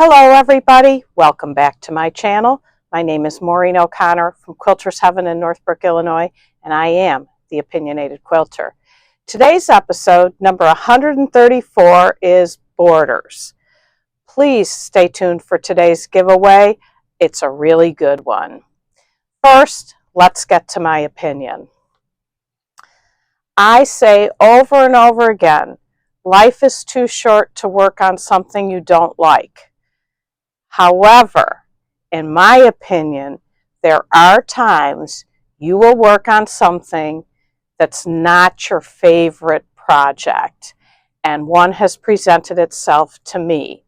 Hello everybody, welcome back to my channel. My name is Maureen O'Connor from Quilters Heaven in Northbrook, Illinois, and I am the Opinionated Quilter. Today's episode, number 134, is Borders. Please stay tuned for today's giveaway. It's a really good one. First, let's get to my opinion. I say over and over again, life is too short to work on something you don't like. However, in my opinion, there are times you will work on something that's not your favorite project, and one has presented itself to me.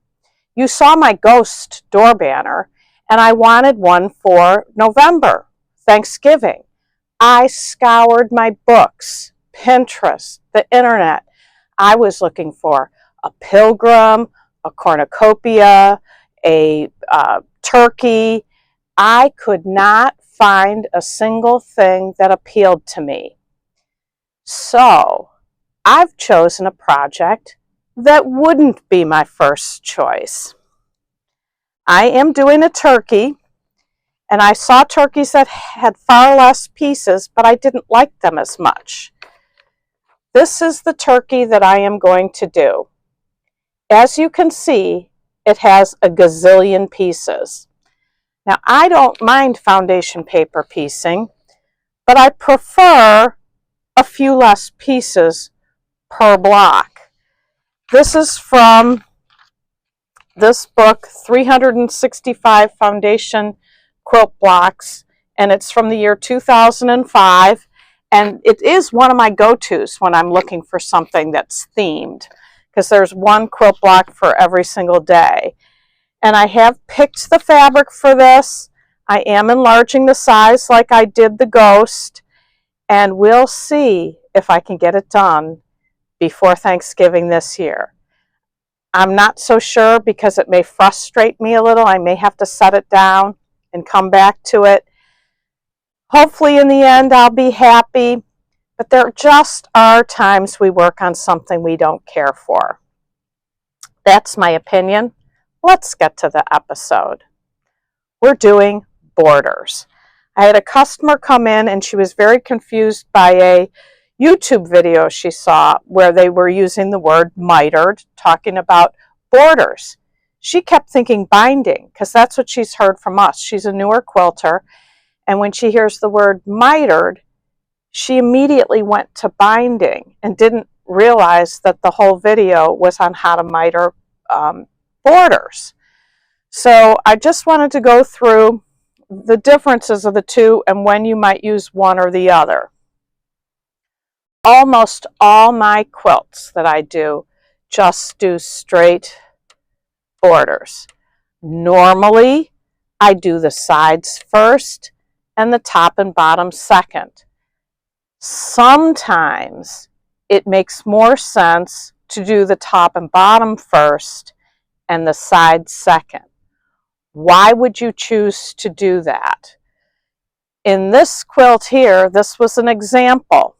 You saw my ghost door banner, and I wanted one for November, Thanksgiving. I scoured my books, Pinterest, the internet. I was looking for a pilgrim, a cornucopia, a turkey. I could not find a single thing that appealed to me. So I've chosen a project that wouldn't be my first choice. I am doing a turkey, and I saw turkeys that had far less pieces, but I didn't like them as much. This is the turkey that I am going to do. As you can see, it has a gazillion pieces. Now, I don't mind foundation paper piecing, but I prefer a few less pieces per block. This is from this book, 365 Foundation Quilt Blocks, and it's from the year 2005, and it is one of my go-tos when I'm looking for something that's themed, because there's one quilt block for every single day. And I have picked the fabric for this. I am enlarging the size like I did the ghost, and we'll see if I can get it done before Thanksgiving this year. I'm not so sure because it may frustrate me a little. I may have to set it down and come back to it. Hopefully in the end I'll be happy. But there just are times we work on something we don't care for. That's my opinion. Let's get to the episode. We're doing borders. I had a customer come in and she was very confused by a YouTube video she saw where they were using the word mitered, talking about borders. She kept thinking binding because that's what she's heard from us. She's a newer quilter, and when she hears the word mitered, she immediately went to binding and didn't realize that the whole video was on how to miter borders. So I just wanted to go through the differences of the two and when you might use one or the other. Almost all my quilts that I do just do straight borders. Normally, I do the sides first and the top and bottom second. Sometimes it makes more sense to do the top and bottom first and the sides second. Why would you choose to do that? In this quilt here, this was an example.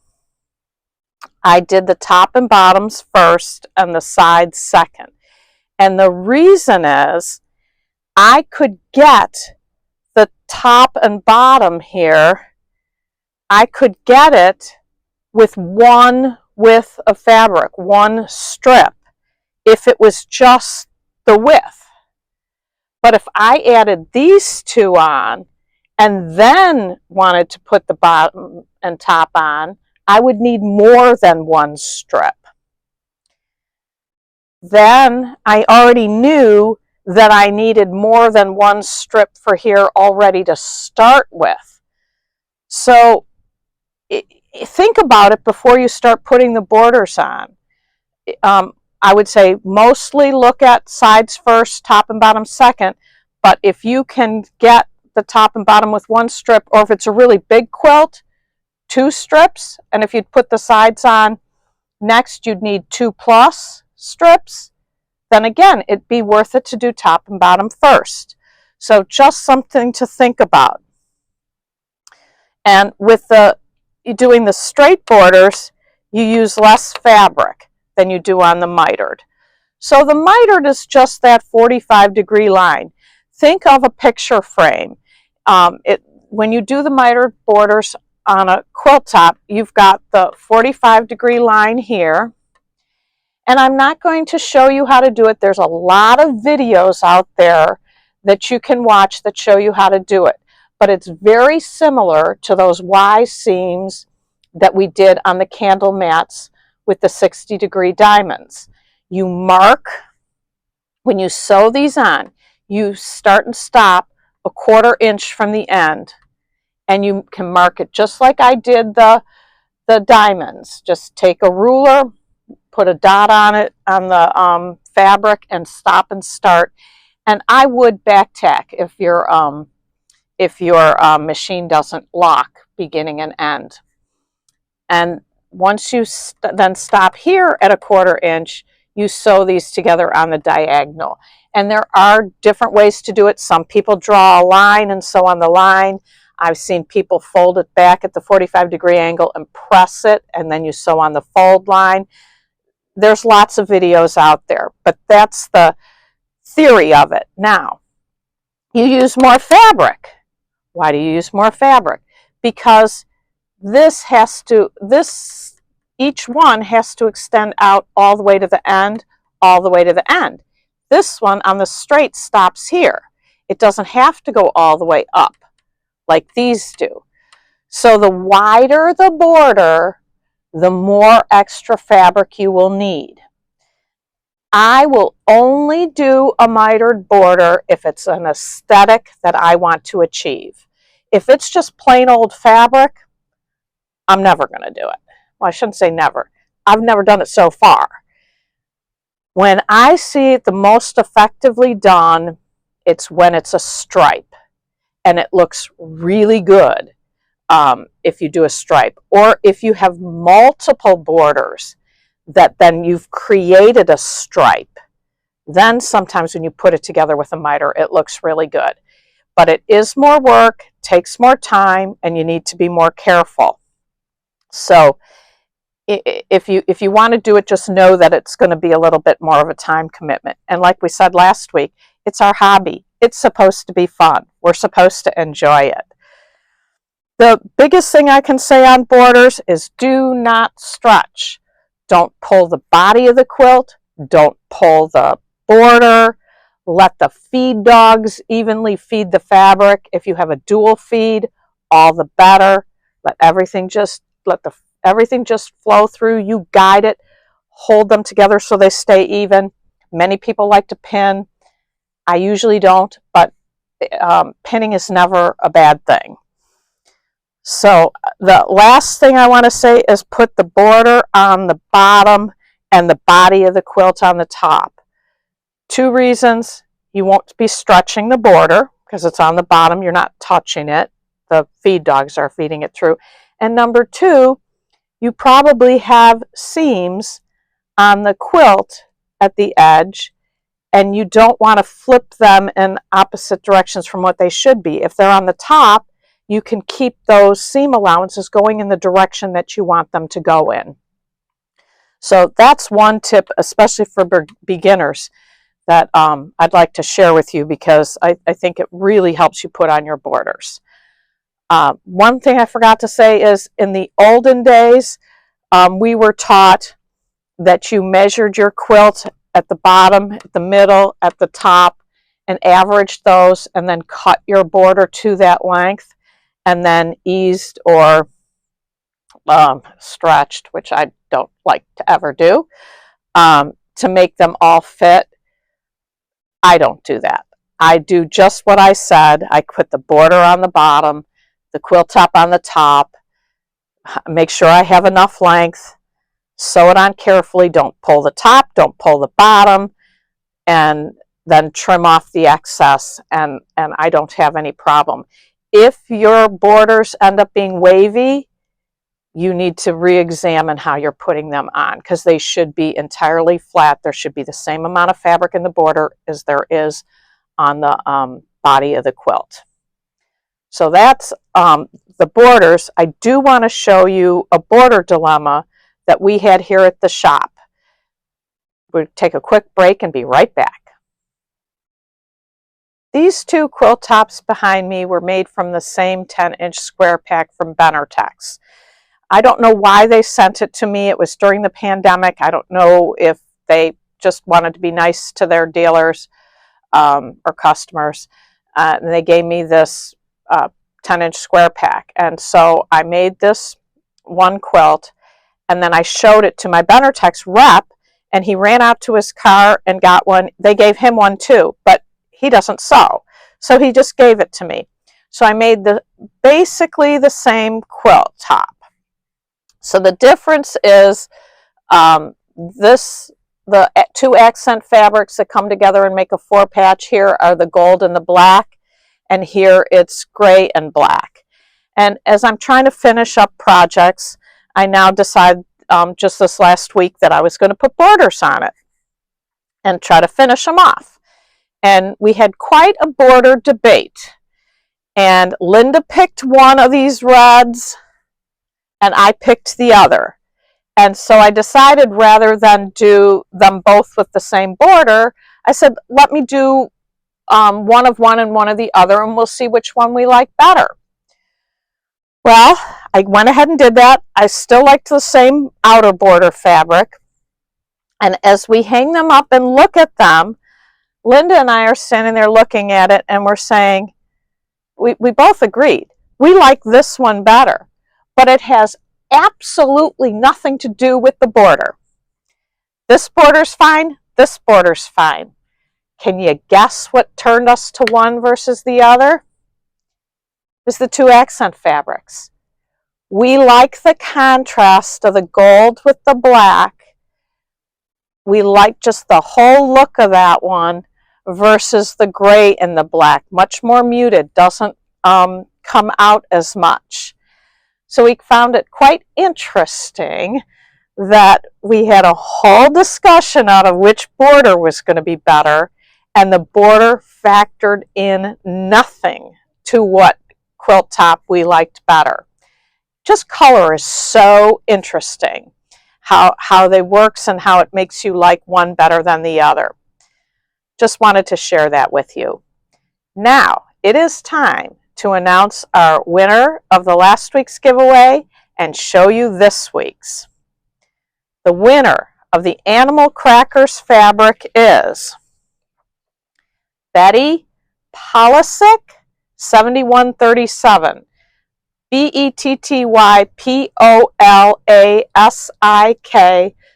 I did the top and bottoms first and the sides second. And the reason is I could get the top and bottom here, I could get it with one width of fabric, one strip, if it was just the width. But if I added these two on and then wanted to put the bottom and top on, I would need more than one strip. Then I already knew that I needed more than one strip for here already to start with. So think about it before you start putting the borders on. I would say mostly look at sides first, top and bottom second, but if you can get the top and bottom with one strip, or if it's a really big quilt, 2 strips, and if you'd put the sides on next, you'd need 2+ strips, then again, it'd be worth it to do top and bottom first. So just something to think about. And with doing the straight borders, you use less fabric than you do on the mitered. So the mitered is just that 45-degree line. Think of a picture frame. When you do the mitered borders on a quilt top, you've got the 45-degree line here. And I'm not going to show you how to do it. There's a lot of videos out there that you can watch that show you how to do it. But it's very similar to those Y seams that we did on the candle mats with the 60-degree diamonds. You mark, when you sew these on, you start and stop a 1/4 inch from the end, and you can mark it just like I did the diamonds. Just take a ruler, put a dot on it on the fabric, and stop and start. And I would back tack if your machine doesn't lock beginning and end. And once you then stop here at a 1/4 inch, you sew these together on the diagonal. And there are different ways to do it. Some people draw a line and sew on the line. I've seen people fold it back at the 45-degree angle and press it, and then you sew on the fold line. There's lots of videos out there, but that's the theory of it. Now, you use more fabric. Why do you use more fabric? Because each one has to extend out all the way to the end, all the way to the end. This one on the straight stops here. It doesn't have to go all the way up like these do. So the wider the border, the more extra fabric you will need. I will only do a mitered border if it's an aesthetic that I want to achieve. If it's just plain old fabric, I'm never going to do it. Well, I shouldn't say never. I've never done it so far. When I see it the most effectively done, it's when it's a stripe, and it looks really good if you do a stripe, or if you have multiple borders that then you've created a stripe. Then sometimes when you put it together with a miter, it looks really good. But it is more work, takes more time, and you need to be more careful. So if you want to do it, just know that it's going to be a little bit more of a time commitment. And like we said last week, it's our hobby. It's supposed to be fun. We're supposed to enjoy it. The biggest thing I can say on borders is do not stretch. Don't pull the body of the quilt. Don't pull the border. Let the feed dogs evenly feed the fabric. If you have a dual feed, all the better. Let everything just flow through. You guide it. Hold them together so they stay even. Many people like to pin. I usually don't, but pinning is never a bad thing. So the last thing I want to say is put the border on the bottom and the body of the quilt on the top. 2 reasons: you won't be stretching the border because it's on the bottom, you're not touching it, the feed dogs are feeding it through. And number 2, you probably have seams on the quilt at the edge, and you don't want to flip them in opposite directions from what they should be. If they're on the top, you can keep those seam allowances going in the direction that you want them to go in. So that's one tip, especially for beginners, that I'd like to share with you, because I think it really helps you put on your borders. One thing I forgot to say is, in the olden days, we were taught that you measured your quilt at the bottom, at the middle, at the top, and averaged those, and then cut your border to that length, and then eased or stretched, which I don't like to ever do, to make them all fit. I don't do that. I do just what I said. I put the border on the bottom, the quilt top on the top, make sure I have enough length, sew it on carefully, don't pull the top, don't pull the bottom, and then trim off the excess, and I don't have any problem. If your borders end up being wavy, you need to re-examine how you're putting them on, because they should be entirely flat. There should be the same amount of fabric in the border as there is on the body of the quilt. So that's the borders. I do want to show you a border dilemma that we had here at the shop. We'll take a quick break and be right back. These two quilt tops behind me were made from the same 10-inch square pack from Benartex. I don't know why they sent it to me. It was during the pandemic. I don't know if they just wanted to be nice to their dealers or customers. And they gave me this 10-inch square pack. And so I made this one quilt, and then I showed it to my Benartex rep, and he ran out to his car and got one. They gave him one too, but he doesn't sew, so he just gave it to me. So I made basically the same quilt top. So the difference is the two accent fabrics that come together and make a 4-patch here are the gold and the black, and here it's gray and black. And as I'm trying to finish up projects, I now decide just this last week that I was going to put borders on it and try to finish them off. And we had quite a border debate. And Linda picked one of these reds, and I picked the other. And so I decided, rather than do them both with the same border, I said, let me do one of one and one of the other, and we'll see which one we like better. Well, I went ahead and did that. I still liked the same outer border fabric. And as we hang them up and look at them, Linda and I are standing there looking at it, and we're saying, we both agreed, we like this one better, but it has absolutely nothing to do with the border. This border's fine, this border's fine. Can you guess what turned us to one versus the other? It was the two accent fabrics. We like the contrast of the gold with the black. We like just the whole look of that one versus the gray and the black. Much more muted, doesn't come out as much. So we found it quite interesting that we had a whole discussion out of which border was going to be better, and the border factored in nothing to what quilt top we liked better. Just color is so interesting, how they works and how it makes you like one better than the other. Just wanted to share that with you. Now, it is time to announce our winner of the last week's giveaway and show you this week's. The winner of the Animal Crackers fabric is Betty Polisic, 7137. BETTYPOLASIK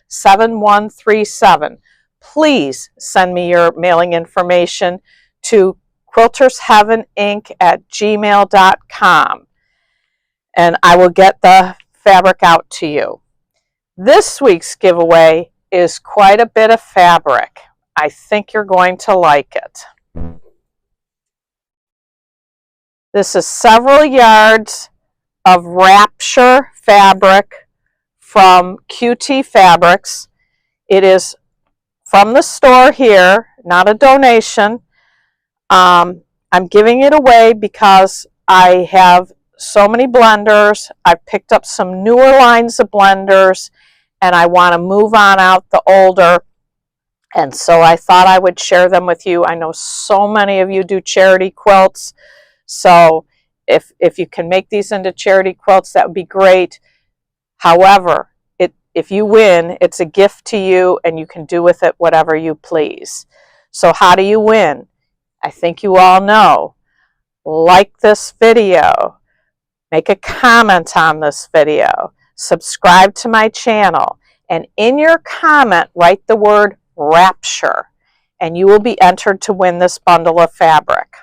7137. Please send me your mailing information to quiltersheaveninc@gmail.com, and I will get the fabric out to you. This week's giveaway is quite a bit of fabric. I think you're going to like it. This is several yards of Rapture fabric from QT Fabrics. It is from the store here, not a donation. I'm giving it away because I have so many blenders. I've picked up some newer lines of blenders, and I want to move on out the older. And so I thought I would share them with you. I know so many of you do charity quilts. So if you can make these into charity quilts, that would be great. However, if you win, it's a gift to you, and you can do with it whatever you please. So how do you win? I think you all know. Like this video. Make a comment on this video. Subscribe to my channel. And in your comment, write the word Rapture, and you will be entered to win this bundle of fabric.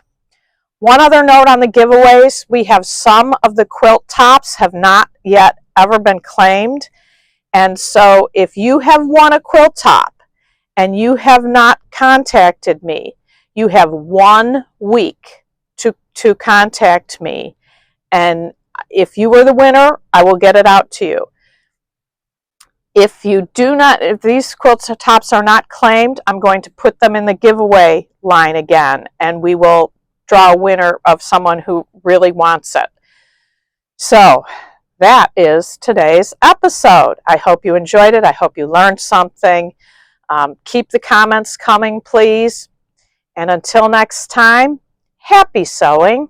One other note on the giveaways, we have some of the quilt tops have not yet ever been claimed. And so if you have won a quilt top and you have not contacted me, you have 1 week to contact me. And if you were the winner, I will get it out to you. If these quilt tops are not claimed, I'm going to put them in the giveaway line again, and we will draw a winner of someone who really wants it. So that is today's episode. I hope you enjoyed it. I hope you learned something. Keep the comments coming, please. And until next time, happy sewing!